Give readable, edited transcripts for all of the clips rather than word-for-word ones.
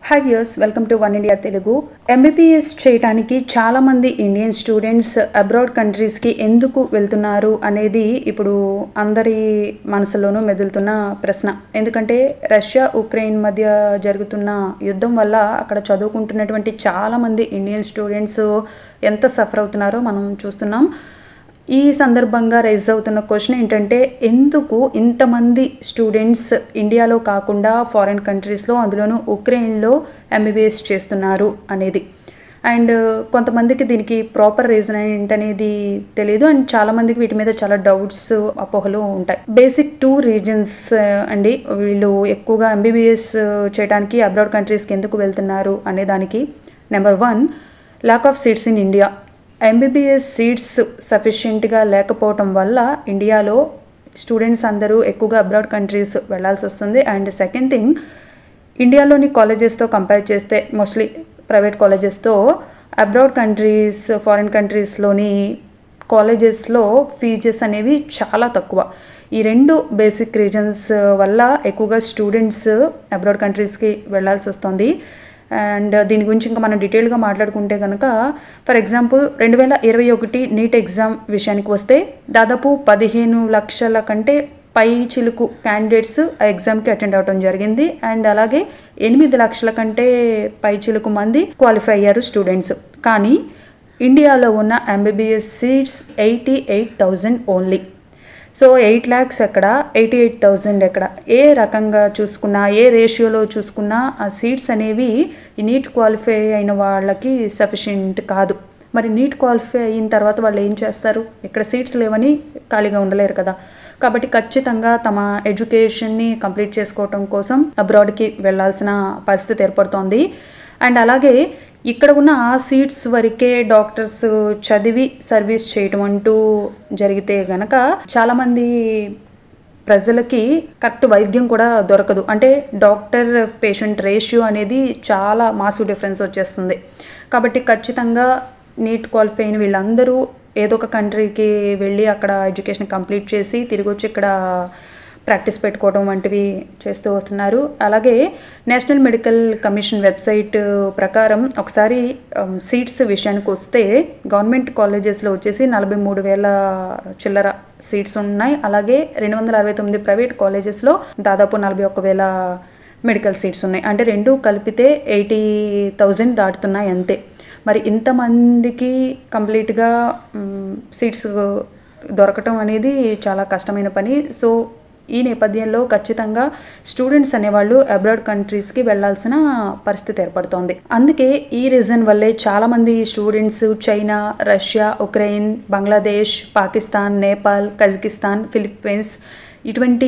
Hi viewers, welcome to One India Telugu. MBBS చేయడానికి చాలా మంది ఇండియన్ స్టూడెంట్స్ అబ్రాడ్ కంట్రీస్ కి ఎందుకు వెళ్తున్నారు అనేది ఇప్పుడు అందరి మనసులోనూ మెదులుతున్న ప్రశ్న. ఎందుకంటే రష్యా ఉక్రెయిన్ మధ్య జరుగుతున్న యుద్ధం వల్ల అక్కడ చదువుకుంటున్నటువంటి చాలా మంది ఇండియన్ స్టూడెంట్స్ ఎంత సఫర్ అవుతున్నారో మనం చూస్తున్నాం. ఈ సందర్భంగా రైజ్ అవుతున్న క్వశ్చన్ ఏంటంటే ఎందుకు ఇంతమంది స్టూడెంట్స్ ఇండియాలో కాకుండా ఫారిన్ కంట్రీస్లో అందులోనూ ఉక్రెయిన్లో ఎంబీబీఎస్ చేస్తున్నారు అనేది. అండ్ కొంతమందికి దీనికి ప్రాపర్ రీజన్ ఏంటనేది తెలియదు. అండ్ చాలామందికి వీటి మీద చాలా డౌట్స్ అపోహలు ఉంటాయి. బేసిక్ 2 రీజన్స్ అండి వీళ్ళు ఎక్కువగా ఎంబీబీఎస్ చేయడానికి అబ్రాడ్ కంట్రీస్కి ఎందుకు వెళ్తున్నారు అనే దానికి. Number 1, lack of seats in India. MBBS seats సఫిషియెంట్గా లేకపోవటం వల్ల ఇండియాలో స్టూడెంట్స్ అందరూ ఎక్కువగా అబ్రాడ్ కంట్రీస్ వెళ్ళాల్సి వస్తుంది. అండ్ సెకండ్ థింగ్, ఇండియాలోని కాలేజెస్తో కంపేర్ చేస్తే మోస్ట్లీ ప్రైవేట్ కాలేజెస్తో అబ్రాడ్ కంట్రీస్ ఫారిన్ కంట్రీస్లోని కాలేజెస్లో ఫీజెస్ అనేవి చాలా తక్కువ. ఈ 2 బేసిక్ రీజన్స్ వల్ల ఎక్కువగా స్టూడెంట్స్ అబ్రాడ్ కంట్రీస్కి వెళ్ళాల్సి వస్తుంది. అండ్ దీని గురించి ఇంకా మనం డీటెయిల్గా మాట్లాడుకుంటే కనుక ఫర్ ఎగ్జాంపుల్ 2021 నీట్ ఎగ్జామ్ విషయానికి వస్తే దాదాపు 15 లక్షల కంటే పై చిలుకు క్యాండిడేట్స్ ఆ ఎగ్జామ్కి అటెండ్ అవ్వడం జరిగింది. అండ్ అలాగే 8 లక్షల కంటే పై చిలుకు మంది క్వాలిఫై అయ్యారు స్టూడెంట్స్. కానీ ఇండియాలో ఉన్న MBBS seats 88,000 only. So 8 lakhs ఎక్కడ, 88,000 ఎక్కడ, ఏ రకంగా చూసుకున్నా ఏ రేషియోలో చూసుకున్నా ఆ సీట్స్ అనేవి ఈ నీట్ క్వాలిఫై అయిన వాళ్ళకి సఫిషియెంట్ కాదు. మరి నీట్ క్వాలిఫై అయిన తర్వాత వాళ్ళు ఏం చేస్తారు? ఇక్కడ సీట్స్ లేవని ఖాళీగా ఉండలేరు కదా. కాబట్టి ఖచ్చితంగా తమ ఎడ్యుకేషన్ని కంప్లీట్ చేసుకోవటం కోసం అబ్రాడ్కి వెళ్ళాల్సిన పరిస్థితి ఏర్పడుతోంది. అండ్ అలాగే ఇక్కడ ఉన్న ఆ సీట్స్ వరకే డాక్టర్స్ చదివి సర్వీస్ చేయటం అంటూ జరిగితే గనక చాలామంది ప్రజలకి కరెక్ట్ వైద్యం కూడా దొరకదు. అంటే డాక్టర్ పేషెంట్ రేషియో అనేది చాలా మాసివ్ డిఫరెన్స్ వచ్చేస్తుంది. కాబట్టి ఖచ్చితంగా నీట్ క్వాలిఫై అయిన వీళ్ళందరూ ఏదో ఒక కంట్రీకి వెళ్ళి అక్కడ ఎడ్యుకేషన్ కంప్లీట్ చేసి తిరిగి వచ్చి ఇక్కడ ప్రాక్టీస్ పెట్టుకోవడం వంటివి చేస్తూ వస్తున్నారు. అలాగే నేషనల్ మెడికల్ కమిషన్ వెబ్సైట్ ప్రకారం ఒకసారి సీట్స్ విషయానికి వస్తే గవర్నమెంట్ కాలేజెస్లో వచ్చేసి 43,000 చిల్లర సీట్స్ ఉన్నాయి. అలాగే 269 ప్రైవేట్ కాలేజెస్లో దాదాపు 41,000 మెడికల్ సీట్స్ ఉన్నాయి. అంటే 2 కలిపితే 80,000 దాటుతున్నాయి అంతే. మరి ఇంతమందికి కంప్లీట్గా సీట్స్ దొరకటం అనేది చాలా కష్టమైన పని. సో ఈ నేపథ్యంలో ఖచ్చితంగా స్టూడెంట్స్ అనేవాళ్ళు అబ్రాడ్ కంట్రీస్కి వెళ్లాల్సిన పరిస్థితి ఏర్పడుతోంది. అందుకే ఈ రీజన్ వల్లే చాలామంది students China, Russia, Ukraine, Bangladesh, Pakistan, Nepal, Kazakhstan, Philippines ఇటువంటి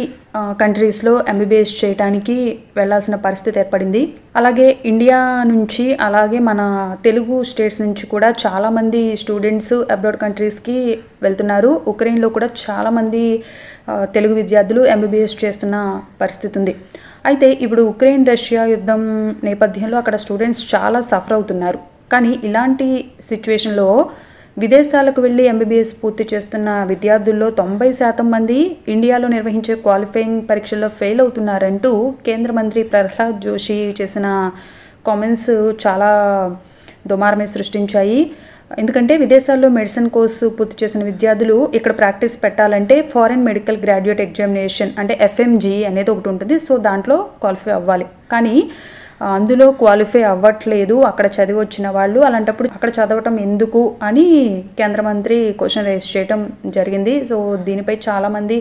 కంట్రీస్లో ఎంబీబీఎస్ చేయడానికి వెళ్లాల్సిన పరిస్థితి ఏర్పడింది. అలాగే ఇండియా నుంచి అలాగే మన తెలుగు స్టేట్స్ నుంచి కూడా చాలామంది స్టూడెంట్స్ అబ్రాడ్ కంట్రీస్కి వెళ్తున్నారు. ఉక్రెయిన్లో కూడా చాలామంది తెలుగు విద్యార్థులు ఎంబీబీఎస్ చేస్తున్న పరిస్థితి ఉంది. అయితే ఇప్పుడు ఉక్రెయిన్ రష్యా యుద్ధం నేపథ్యంలో అక్కడ స్టూడెంట్స్ చాలా సఫర్ అవుతున్నారు. కానీ ఇలాంటి సిచ్యువేషన్లో విదేశాలకు వెళ్ళి ఎంబీబీఎస్ పూర్తి చేస్తున్న విద్యార్థుల్లో 90% మంది ఇండియాలో నిర్వహించే క్వాలిఫైయింగ్ పరీక్షల్లో ఫెయిల్ అవుతున్నారంటూ కేంద్ర మంత్రి ప్రహ్లాద్ జోషి చేసిన కామెంట్స్ చాలా దుమారమే సృష్టించాయి. ఎందుకంటే విదేశాల్లో మెడిసిన్ కోర్సు పూర్తి చేసిన విద్యార్థులు ఇక్కడ ప్రాక్టీస్ పెట్టాలంటే ఫారెన్ మెడికల్ గ్రాడ్యుయేట్ ఎగ్జామినేషన్ అంటే FMG అనేది ఒకటి ఉంటుంది. సో దాంట్లో క్వాలిఫై అవ్వాలి. కానీ అందులో క్వాలిఫై అవ్వట్లేదు అక్కడ చదివి వచ్చిన వాళ్ళు. అలాంటప్పుడు అక్కడ చదవటం ఎందుకు అని కేంద్ర మంత్రి క్వశ్చన్ రైజ్ చేయడం జరిగింది. సో దీనిపై చాలామంది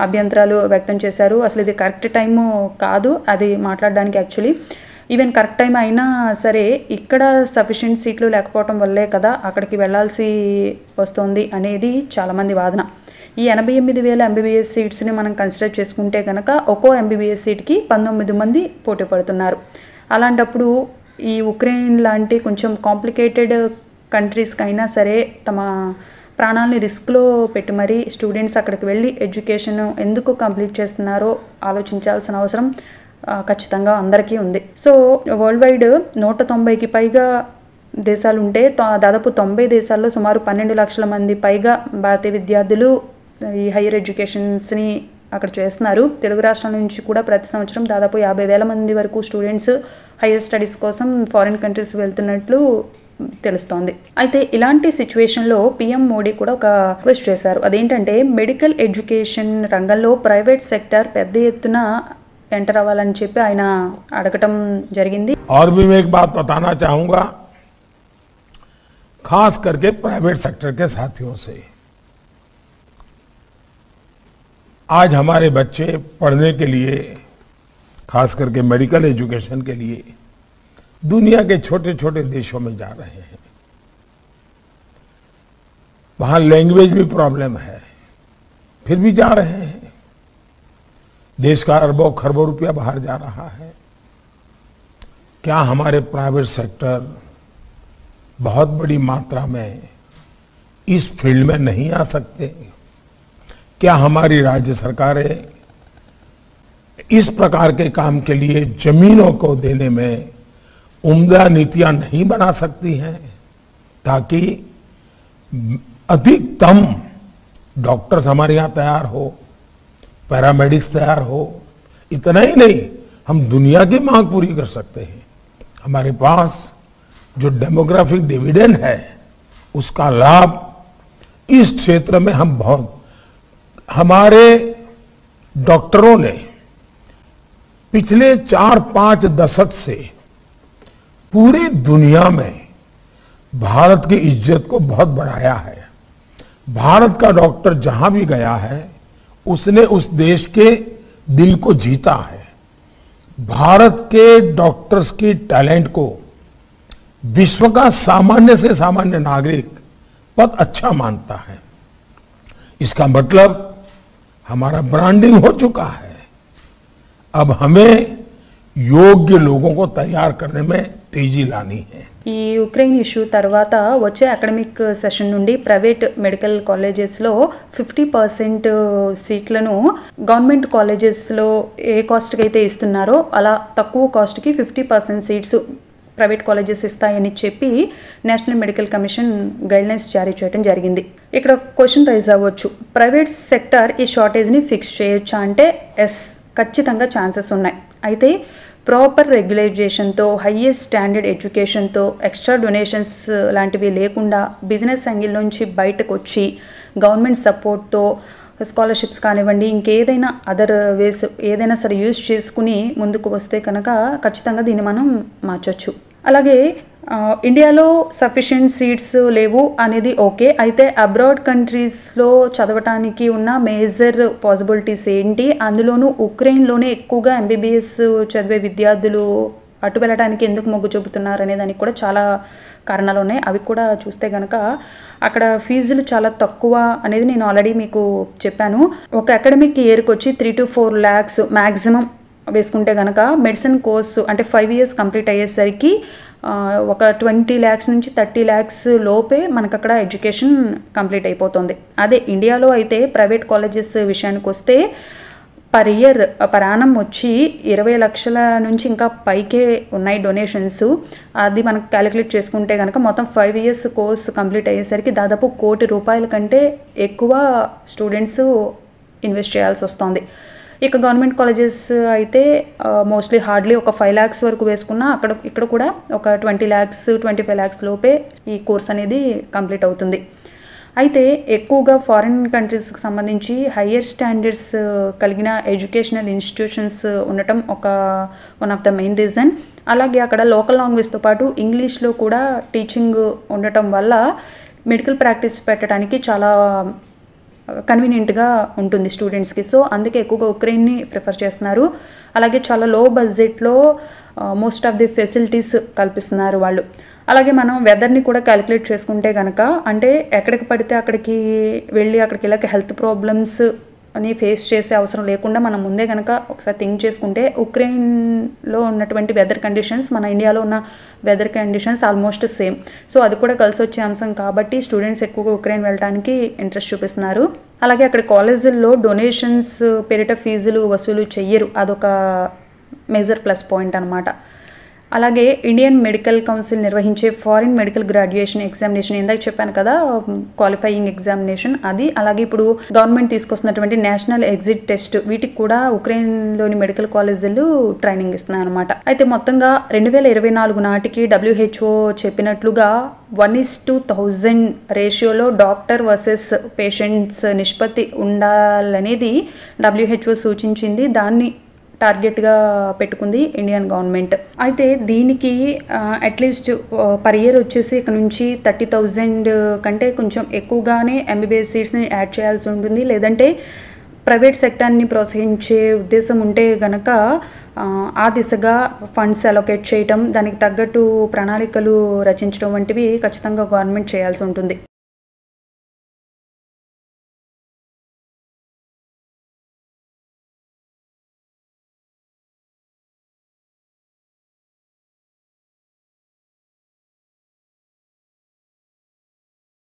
అభ్యంతరాలు వ్యక్తం చేశారు. అసలు ఇది కరెక్ట్ టైము కాదు అది మాట్లాడడానికి. యాక్చువల్లీ ఈవెన్ కరెక్ట్ టైం అయినా సరే ఇక్కడ సఫిషియెంట్ సీట్లు లేకపోవడం వల్లే కదా అక్కడికి వెళ్ళాల్సి వస్తుంది అనేది చాలామంది వాదన. ఈ 88,000 ఎంబీబీఎస్ సీట్స్ని మనం కన్సిడర్ చేసుకుంటే కనుక ఒక్కో ఎంబీబీఎస్ సీట్కి 19 మంది పోటీ పడుతున్నారు. అలాంటప్పుడు ఈ ఉక్రెయిన్ లాంటి కొంచెం కాంప్లికేటెడ్ కంట్రీస్కి అయినా సరే తమ ప్రాణాలని రిస్క్లో పెట్టి మరీ స్టూడెంట్స్ అక్కడికి వెళ్ళి ఎడ్యుకేషన్ ఎందుకు కంప్లీట్ చేస్తున్నారో ఆలోచించాల్సిన అవసరం ఖచ్చితంగా అందరికీ ఉంది. సో వరల్డ్ వైడ్ 190కి పైగా దేశాలు ఉంటే దాదాపు 90 దేశాల్లో సుమారు 12 లక్షల మంది పైగా భారతీయ విద్యార్థులు ఈ హైయర్ ఎడ్యుకేషన్స్ని అక్కడ చేస్తున్నారు. తెలుగు రాష్ట్రాల నుంచి కూడా ప్రతి సంవత్సరం దాదాపు 50,000 మంది వరకు స్టూడెంట్స్ హైయర్ స్టడీస్ కోసం ఫారిన్ కంట్రీస్ వెళ్తున్నట్లు తెలుస్తోంది. అయితే ఇలాంటి సిచ్యువేషన్లో పీఎం మోడీ కూడా ఒక రిక్వెస్ట్ చేశారు. అదేంటంటే మెడికల్ ఎడ్యుకేషన్ రంగంలో ప్రైవేట్ సెక్టర్ పెద్ద ఎత్తున ఎంటర్ అవ్వాలని చెప్పి ఆయన అడగటం జరిగింది. और भी मैं एक बात बताना चाहूंगा, खास करके प्राइवेट सेक्टर के साथियों से, आज हमारे बच्चे पढ़ने के लिए, खास करके मेडिकल एजुकेशन के लिए दुनिया के छोटे छोटे देशों में जा रहे हैं. वहां लैंग्वेज भी प्रॉब्लम है, फिर भी जा रहे हैं. देश का अरबों खरबों रुपया बाहर जा रहा है. क्या हमारे प्राइवेट सेक्टर बहुत बड़ी मात्रा में इस फील्ड में नहीं आ सकते? क्या हमारी राज्य सरकारें इस प्रकार के काम के लिए जमीनों को देने में उम्दा नीतियां नहीं बना सकती हैं, ताकि अधिकतम डॉक्टर्स हमारे यहाँ तैयार हो, पैरामेडिक्स तैयार हो? इतना ही नहीं, हम दुनिया की मांग पूरी कर सकते हैं. हमारे पास जो डेमोग्राफिक डिविडेंड है उसका लाभ इस क्षेत्र में हम बहुत, हमारे डॉक्टरों ने पिछले 4-5 दशक से पूरी दुनिया में भारत की इज्जत को बहुत बढ़ाया है. भारत का डॉक्टर जहां भी गया है उसने उस देश के दिल को जीता है. भारत के डॉक्टर्स की टैलेंट को विश्व का सामान्य से सामान्य नागरिक बहुत अच्छा मानता है. इसका मतलब हमारा ब्रांडिंग हो चुका है. अब हमें योग्य लोगों को तैयार करने में तेजी लानी है. ఈ యుక్రెయిన్ ఇష్యూ తర్వాత వచ్చే అకాడమిక్ సెషన్ నుండి ప్రైవేట్ మెడికల్ కాలేజెస్లో 50% సీట్లను గవర్నమెంట్ కాలేజెస్లో ఏ కాస్ట్కి అయితే ఇస్తున్నారో అలా తక్కువ కాస్ట్కి 50% సీట్స్ ప్రైవేట్ కాలేజెస్ ఇస్తాయని చెప్పి నేషనల్ మెడికల్ కమిషన్ గైడ్లైన్స్ జారీ చేయడం జరిగింది. ఇక్కడ క్వశ్చన్ రైజ్ అవ్వచ్చు, ప్రైవేట్ సెక్టర్ ఈ షార్టేజ్ని ఫిక్స్ చేయొచ్చా అంటే ఎస్, ఖచ్చితంగా ఛాన్సెస్ ఉన్నాయి. అయితే ప్రాపర్ రెగ్యులైజేషన్తో, హైయెస్ట్ స్టాండర్డ్ ఎడ్యుకేషన్తో, ఎక్స్ట్రా డొనేషన్స్ లాంటివి లేకుండా బిజినెస్ యాంగిల్ నుంచి బయటకు వచ్చి గవర్నమెంట్ సపోర్ట్తో స్కాలర్షిప్స్ కానివ్వండి, ఇంకేదైనా అదర్ వేస్ ఏదైనా సరే యూజ్ చేసుకుని ముందుకు వస్తే కనుక ఖచ్చితంగా దీన్ని మనం మార్చొచ్చు. అలాగే ఇండియాలో సఫిషియెంట్ సీట్స్ లేవు అనేది ఓకే. అయితే అబ్రాడ్ కంట్రీస్లో చదవటానికి ఉన్న మేజర్ పాసిబిలిటీస్ ఏంటి, అందులోనూ ఉక్రెయిన్లోనే ఎక్కువగా ఎంబీబీఎస్ చదివే విద్యార్థులు అటు వెళ్ళడానికి ఎందుకు మొగ్గు చూపుతున్నారు అనే దానికి కూడా చాలా కారణాలు ఉన్నాయి. అవి కూడా చూస్తే కనుక అక్కడ ఫీజులు చాలా తక్కువ అనేది నేను ఆల్రెడీ మీకు చెప్పాను. ఒక అకాడమిక్ ఇయర్కి వచ్చి 3 to 4 lakhs మ్యాక్సిమం వేసుకుంటే కనుక మెడిసిన్ కోర్సు అంటే 5 years కంప్లీట్ అయ్యేసరికి ఒక 20 lakhs నుంచి 30 lakhs లోపే మనకు అక్కడ ఎడ్యుకేషన్ కంప్లీట్ అయిపోతుంది. అదే ఇండియాలో అయితే ప్రైవేట్ కాలేజెస్ విషయానికి వస్తే పర్ ఇయర్ పర్ యానం వచ్చి 20 లక్షల నుంచి ఇంకా పైకే ఉన్నాయి డొనేషన్స్. అది మనకు క్యాలిక్యులేట్ చేసుకుంటే కనుక మొత్తం 5 years కోర్స్ కంప్లీట్ అయ్యేసరికి దాదాపు ₹1 కోటి కంటే ఎక్కువ స్టూడెంట్స్ ఇన్వెస్ట్ చేయాల్సి వస్తుంది. ఇక గవర్నమెంట్ కాలేజెస్ అయితే మోస్ట్లీ హార్డ్లీ ఒక 5 lakhs వరకు వేసుకున్నా ఇక్కడ కూడా ఒక 20 lakhs 25 lakhs లోపే ఈ కోర్స్ అనేది కంప్లీట్ అవుతుంది. అయితే ఎక్కువగా ఫారిన్ కంట్రీస్కి సంబంధించి హయ్యర్ స్టాండర్డ్స్ కలిగిన ఎడ్యుకేషనల్ ఇన్స్టిట్యూషన్స్ ఉండటం one of the main reason. అలాగే అక్కడ లోకల్ లాంగ్వేజ్తో పాటు ఇంగ్లీష్లో కూడా టీచింగ్ ఉండటం వల్ల మెడికల్ ప్రాక్టీస్ పెట్టడానికి చాలా కన్వీనియంట్గా ఉంటుంది స్టూడెంట్స్కి. సో అందుకే ఎక్కువగా ఉక్రెయిన్ని ప్రిఫర్ చేస్తున్నారు. అలాగే చాలా లో బడ్జెట్లో మోస్ట్ ఆఫ్ ది ఫెసిలిటీస్ కల్పిస్తున్నారు వాళ్ళు. అలాగే మనం వెదర్ని కూడా క్యాలిక్యులేట్ చేసుకుంటే కనుక అంటే ఎక్కడికి పడితే అక్కడికి వెళ్ళి అక్కడికి వెళ్ళక హెల్త్ ప్రాబ్లమ్స్ అని ఫేస్ చేసే అవసరం లేకుండా మనం ముందే కనుక ఒకసారి థింక్ చేసుకుంటే ఉక్రెయిన్లో ఉన్నటువంటి వెదర్ కండిషన్స్ మన ఇండియాలో ఉన్న weather conditions almost same. So అది కూడా కలిసి వచ్చే అంశం కాబట్టి స్టూడెంట్స్ ఎక్కువగా ఉక్రెయిన్ వెళ్ళడానికి ఇంట్రెస్ట్ చూపిస్తున్నారు. అలాగే అక్కడ కాలేజీల్లో డొనేషన్స్ పేరిట ఫీజులు వసూలు చెయ్యరు, అదొక మేజర్ ప్లస్ పాయింట్ అనమాట. అలాగే ఇండియన్ మెడికల్ కౌన్సిల్ నిర్వహించే ఫారిన్ మెడికల్ గ్రాడ్యుయేషన్ ఎగ్జామినేషన్ ఇందాక చెప్పాను కదా, క్వాలిఫైయింగ్ ఎగ్జామినేషన్ అది. అలాగే ఇప్పుడు గవర్నమెంట్ తీసుకొస్తున్నటువంటి నేషనల్ ఎగ్జిట్ టెస్ట్, వీటికి కూడా ఉక్రెయిన్లోని మెడికల్ కాలేజీలు ట్రైనింగ్ ఇస్తున్నాయి అనమాట. అయితే మొత్తంగా 2024 నాటికి WHO చెప్పినట్లుగా 1:1000 రేషియోలో డాక్టర్ వర్సెస్ పేషెంట్స్ నిష్పత్తి ఉండాలనేది WHO సూచించింది. దాన్ని టార్గెట్గా పెట్టుకుంది ఇండియన్ గవర్నమెంట్. అయితే దీనికి అట్లీస్ట్ పర్ ఇయర్ వచ్చేసి ఇక్కడ నుంచి 30,000 కంటే కొంచెం ఎక్కువగానే MBBS సీట్స్ని యాడ్ చేయాల్సి ఉంటుంది. లేదంటే ప్రైవేట్ సెక్టార్ని ప్రోత్సహించే ఉద్దేశం ఉంటే గనక ఆ దిశగా ఫండ్స్ అలొకేట్ చేయటం, దానికి తగ్గట్టు ప్రణాళికలు రచించడం వంటివి ఖచ్చితంగా గవర్నమెంట్ చేయాల్సి ఉంటుంది.